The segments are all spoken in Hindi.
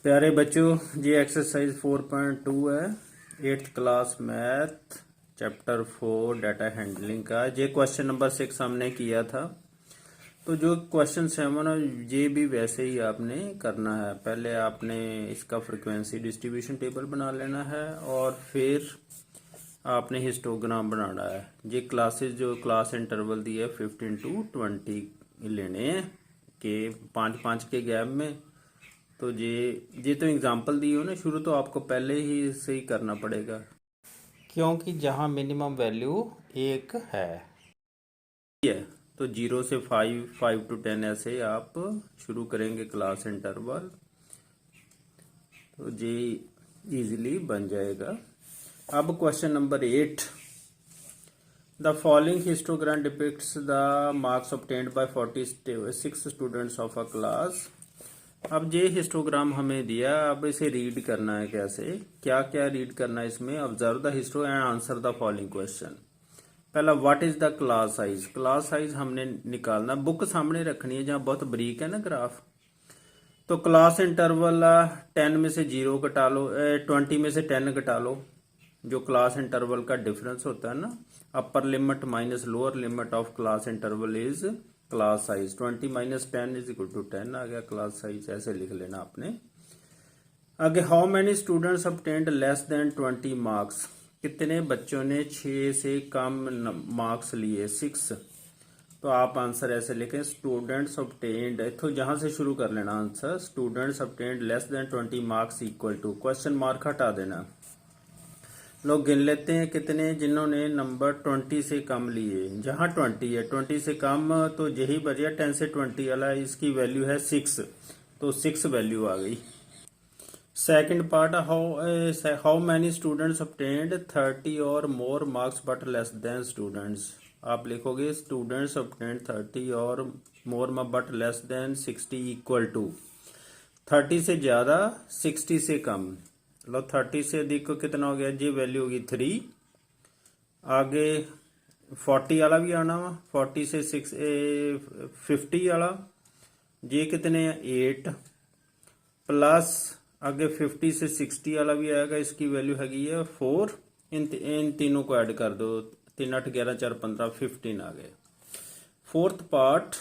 प्यारे बच्चों जी एक्सरसाइज 4.2 है 8th class math chapter 4 data handling का। ये क्वेश्चन नंबर 6 हमने किया था। तो जो क्वेश्चन 7 है ये भी वैसे ही आपने करना है। पहले आपने इसका फ्रीक्वेंसी डिस्ट्रीब्यूशन टेबल बना लेना है और फिर आपने हिस्टोग्राम बनाना है। ये क्लासेस जो क्लास इंटरवल दी है 15 to 20 लेने हैं कि 5-5 के गैप में। तो ये तो एग्जांपल दी हो ना, शुरू तो आपको पहले ही से ही करना पड़ेगा क्योंकि जहाँ मिनिमम वैल्यू 1 है। तो 0 से 5, 5 to 10 ऐसे आप शुरू करेंगे क्लास इंटरवल, तो ये इजीली बन जाएगा। अब question number 8, the following histogram depicts the marks obtained by 46 students of a class. अब ये हिस्टोग्राम हमें दिया, अब इसे रीड करना है। कैसे, क्या क्या रीड करना है इसमें? Observe the histo and answer the following question. पहला, what is the class size. Class size हमने निकालना, बुक सामने रखनी है जहां बहुत बरीक है ना ग्राफ। तो क्लास इंटरवल 10 में से 0 घटा लो, 20 में से 10 घटा लो। जो क्लास इंटरवल का डिफरेंस होता है ना, upper limit minus lower limit of class interval is class size. 20 minus 10 is equal to 10 आ गया क्लास साइज, ऐसे लिख लेना आपने। आगे, how many students obtained less than 20 marks. कितने बच्चों ने 6 से कम मार्क्स लिए? 6। तो आप आंसर ऐसे लिखें, स्टूडेंट्स ऑब्टेन्ड, तो जहां से शुरू कर लेना answer. Students obtained less than 20 marks equal to, question mark हटा देना। लोग गिन लेते हैं कितने जिन्होंने नंबर 20 से कम लिए। जहां 20 है, 20 से कम, तो यही बचा 10 से 20 वाला, इसकी वैल्यू है 6, तो 6 वैल्यू आ गई। Second part, how many students obtained 30 और more marks but less than students. आप लिखोगे स्टूडेंट्स ऑब्टेन्ड 30 और more but less than 60 equal to 30 से ज्यादा 60 से कम। लो 30 से अधिक को कितना हो गया जी? वैल्यू होगी 3। आगे 40 वाला भी आना वा, 40 से 50 वाला, ये कितने हैं? 8 प्लस आगे 50 से 60 वाला भी आएगा, इसकी वैल्यू हैगी है 4। इन तीनों को ऐड कर दो, 3 8 11 4 15 15 आ गए। Fourth part,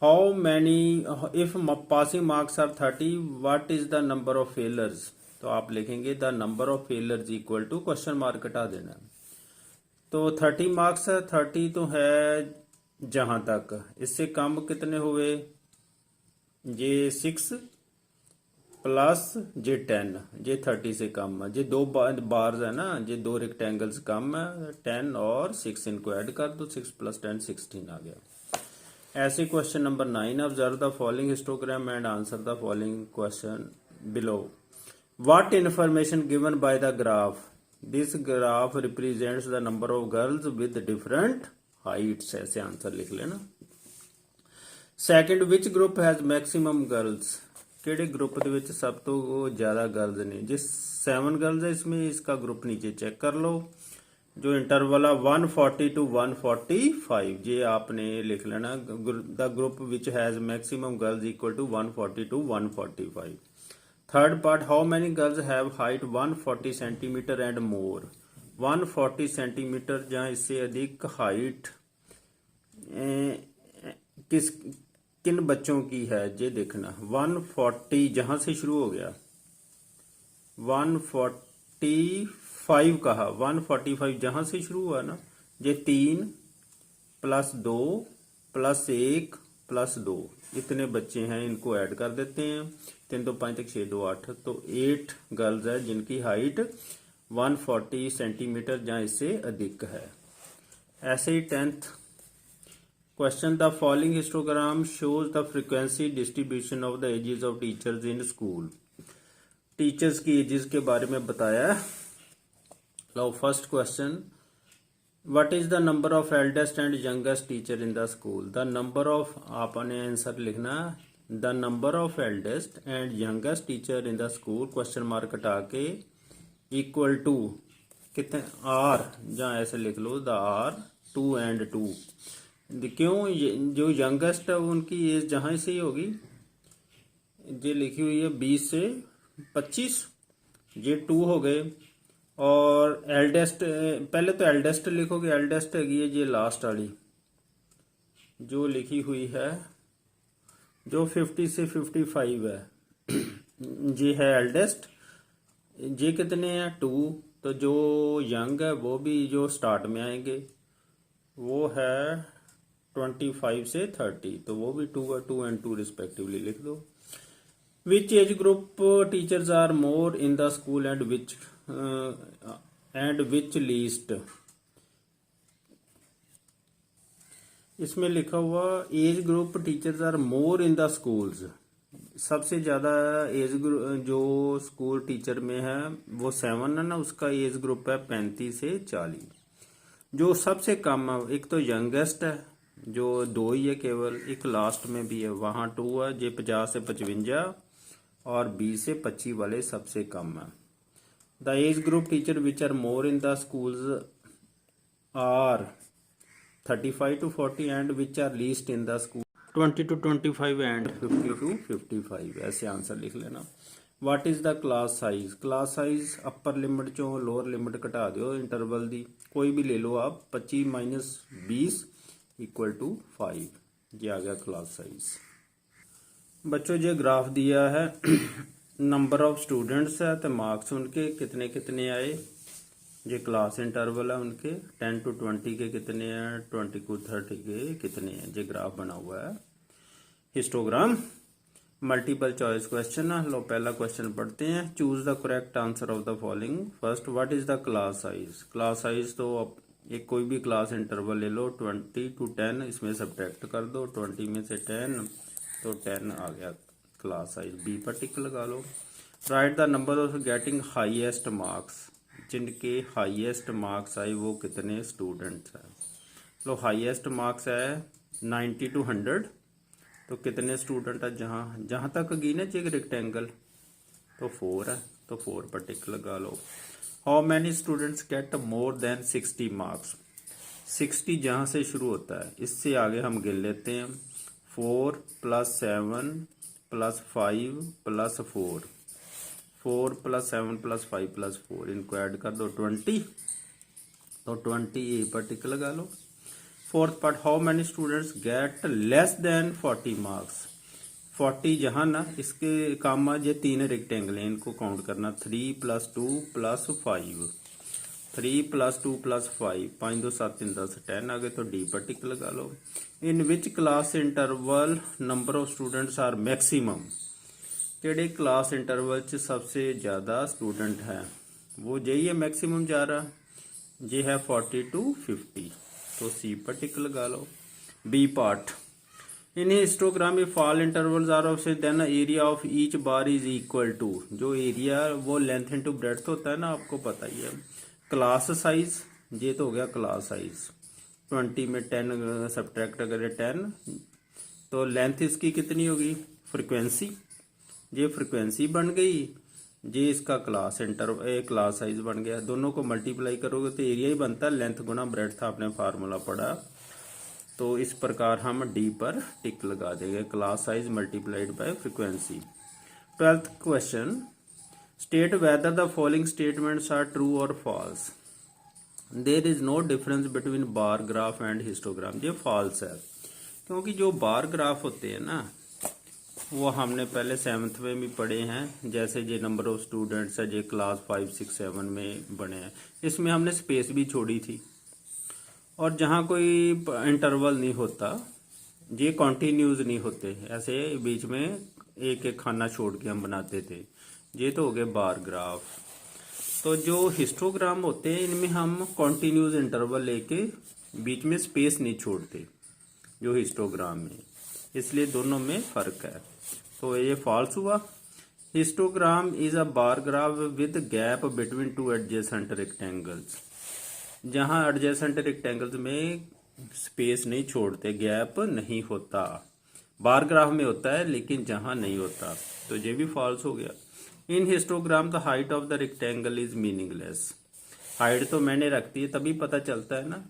how many if passing marks are 30 what is the number of failures. तो आप लिखेंगे the number of failures equal to, question mark हटा देना। तो 30 मार्क्स है, 30 तो है जहां तक, इससे कम कितने हुए? ये 6 प्लस ये 10, ये 30 से कम है। ये दो बार्स है ना, ये दो रेक्टेंगल्स कम है, 10 और 6 इनको ऐड कर दो, 6 प्लस 10 16 आ गया। ऐसे question number 9, observe the following histogram and answer the following question below. What information given by the graph. This graph represents the number of girls with different heights. ऐसे आंसर लिख लेना। Second, which group has maximum girls. किहड़े ग्रुप दे विच सब तो ज्यादा गर्ल्स ने? जिस 7 गर्ल्स है इसमें, इसका ग्रुप नीचे चेक कर लो। जो इंटरवल है 140 to 145, ये आपने लिख लेना। The group which has maximum girls equal to 140 to 145। Third part, how many girls have height 140 centimetre and more. 140 centimetre जहां इससे अधिक हाइट किन बच्चों की है, ये देखना। 140 जहां से शुरू हो गया, 145 कहा, 145 जहां से शुरू हुआ ना, ये 3 प्लस 2 प्लस 1 प्लस 2, इतने बच्चे हैं, इनको ऐड कर देते हैं। 3 2 5 तक 6 2 8, तो 8 गर्ल्स है जिनकी हाइट 140 सेंटीमीटर जहां इससे अधिक है। ऐसे ही 10th question, the following histogram shows the frequency distribution of the ages of teachers in school. Teachers की एजेस के बारे में बताया। लो first question, what is the number of eldest and youngest teacher in the school. The number of, आपने आंसर लिखना, the number of eldest and youngest teacher in the school, question mark हटा के, इक्वल टू कितने? आर, जहां ऐसे लिख लो, द आर 2 and 2। क्यों? जो यंगेस्ट है उनकी एज जहां से ही होगी, ये लिखी हुई है 20 से 25, ये 2 हो गए। और एल्डेस्ट, पहले तो एल्डेस्ट लिखोगे, एल्डेस्ट हैगी है ये लास्ट वाली जो लिखी हुई है, जो 50 से 55 है, ये है एल्डेस्ट। ये कितने हैं 2, तो जो यंग है वो भी जो स्टार्ट में आएंगे वो है 25 से 30, तो वो भी 2 है, 2 एंड 2 रिस्पेक्टिवली लिख दो। Which age group teachers are more in the school and which least. इसमें लिखा हुआ age group teachers are more in the schools, सबसे ज्यादा एज ग्रुप जो स्कूल टीचर में है वो 7 है ना, उसका एज ग्रुप है 35 से 40। जो सबसे कम है एक तो यंगेस्ट है जो 2 ही है केवल, एक लास्ट में भी है वहां 2 है, ये 50 से 55 और 20 से 25 वाले सबसे कम है। The age group teacher which are more in the schools are 35 to 40 and which are least in the school 20 to 25 and 50 to 55, ऐसे आंसर लिख लेना। What is the class size. Class size upper limit चो लोअर लिमिट घटा दो इंटरवल दी, कोई भी ले लो आप, 25 माइनस 20 इक्वल टू 5, ये आ गया क्लास साइज। बच्चों ये ग्राफ दिया है नंबर ऑफ स्टूडेंट्स है तो मार्क्स उनके कितने कितने आए, ये क्लास इंटरवल है उनके 10 to 20 के कितने हैं, 20 to 30 के कितने हैं, ये ग्राफ बना हुआ है। हिस्टोग्राम मल्टीपल चॉइस क्वेश्चन है। लो पहला क्वेश्चन पढ़ते हैं। Choose the correct answer of the following. First, what is the class size. Class size तो एक कोई भी क्लास इंटरवल ले लो, 20 to 10, इसमें सब्ट्रैक्ट कर दो, 20 में से 10 तो 10 आ गया क्लास साइज। बी पर टिक लगा लो। Write the number of getting highest marks, जिनके हाईएस्ट मार्क्स आए वो कितने स्टूडेंट्स हैं। लो हाईएस्ट मार्क्स है 90 to 100, तो कितने स्टूडेंट है, जहां तक गई ना एक रेक्टेंगल तो 4 है, तो 4 पर टिक लगा लो। How many students get more than 60 marks. 60 जहां से शुरू होता है इससे आगे हम गिन लेते हैं, 4 + 7 + 5 + 4, 4 + 7 + 5 + 4, इनको ऐड कर दो 20, तो 20 ए पर टिक लगा लो। Fourth part, how many students get less than 40 marks. 40 जहां ना इसके काम ये 3 रेक्टेंगल हैं, इनको काउंट करना, 3 + 2 + 5, 3 + 2 + 5, 5 2 7 3 10 10 आ गए, तो डी पर टिक लगा लो। In which class interval number of students are maximum. केड़े क्लास इंटरवल च सबसे ज्यादा स्टूडेंट है, वो यही है मैक्सिमम जा रहा, ये है 40 to 50, तो सी पर टिक लगा लो। बी पार्ट, इन हिस्टोग्राम में फॉल इंटरवल्स आर ऑफ से then area of each bar is equal to, जो एरिया वो लेंथ इनटू ब्रेड्थ होता है ना, आपको पता ही है। क्लास साइज, ये तो हो गया क्लास साइज, 20 में 10 सब्ट्रैक्ट करें 10, तो लेंथ इसकी कितनी होगी, फ्रिक्वेंसी, ये फ्रिक्वेंसी बन गई, ये इसका क्लास क्लास साइज बन गया। दोनों को मल्टीप्लाई करोगे तो एरिया ही बनता है, लेंथ गुना ब्रेड्थ आपने फार्मूला पढ़ा, तो इस प्रकार हम डी पर टिक लगा देंगे, class size multiplied by frequency. 12th question, state whether the following statements are true और false. There is no difference between bar graph and histogram, ये फॉल्स है, क्योंकि जो बार ग्राफ होते हैं ना वो हमने पहले 7th में भी पढ़े हैं, जैसे ये नंबर ऑफ स्टूडेंट्स है, ये क्लास 5 6 7 में बने हैं, इसमें हमने स्पेस भी छोड़ी थी, और जहाँ कोई इंटरवल नहीं होता, ये कॉन्टिन्यूज नहीं होते, ऐसे बीच में एक एक खाना छोड़ के हम बनाते थे, ये तो हो गए बार ग्राफ। तो जो हिस्टोग्राम होते हैं इनमें हम कॉन्टिन्यूज इंटरवल लेके बीच में स्पेस नहीं छोड़ते जो हिस्टोग्राम में, इसलिए दोनों में फर्क है, तो ये फॉल्स हुआ। Histogram is a bar graph with gap between two adjacent rectangles, जहां एडजेसेंट रेक्टेंगल्स में स्पेस नहीं छोड़ते, गैप नहीं होता, बार ग्राफ में होता है लेकिन जहां नहीं होता, तो ये भी फॉल्स हो गया। In histogram the height of the rectangle is meaningless, height तो मैंने रखती है तभी पता चलता है ना,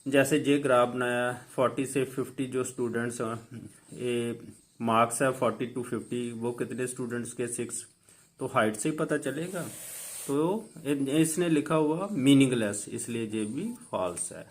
जैसे ये ग्राफ बनाया 40 से 50 जो स्टूडेंट्स ये मार्क्स है 40 to 50, वो कितने स्टूडेंट्स के 6, तो हाइट से ही पता चलेगा। तो इसने लिखा हुआ मीनिंगलेस, इसलिए ये भी फॉल्स है।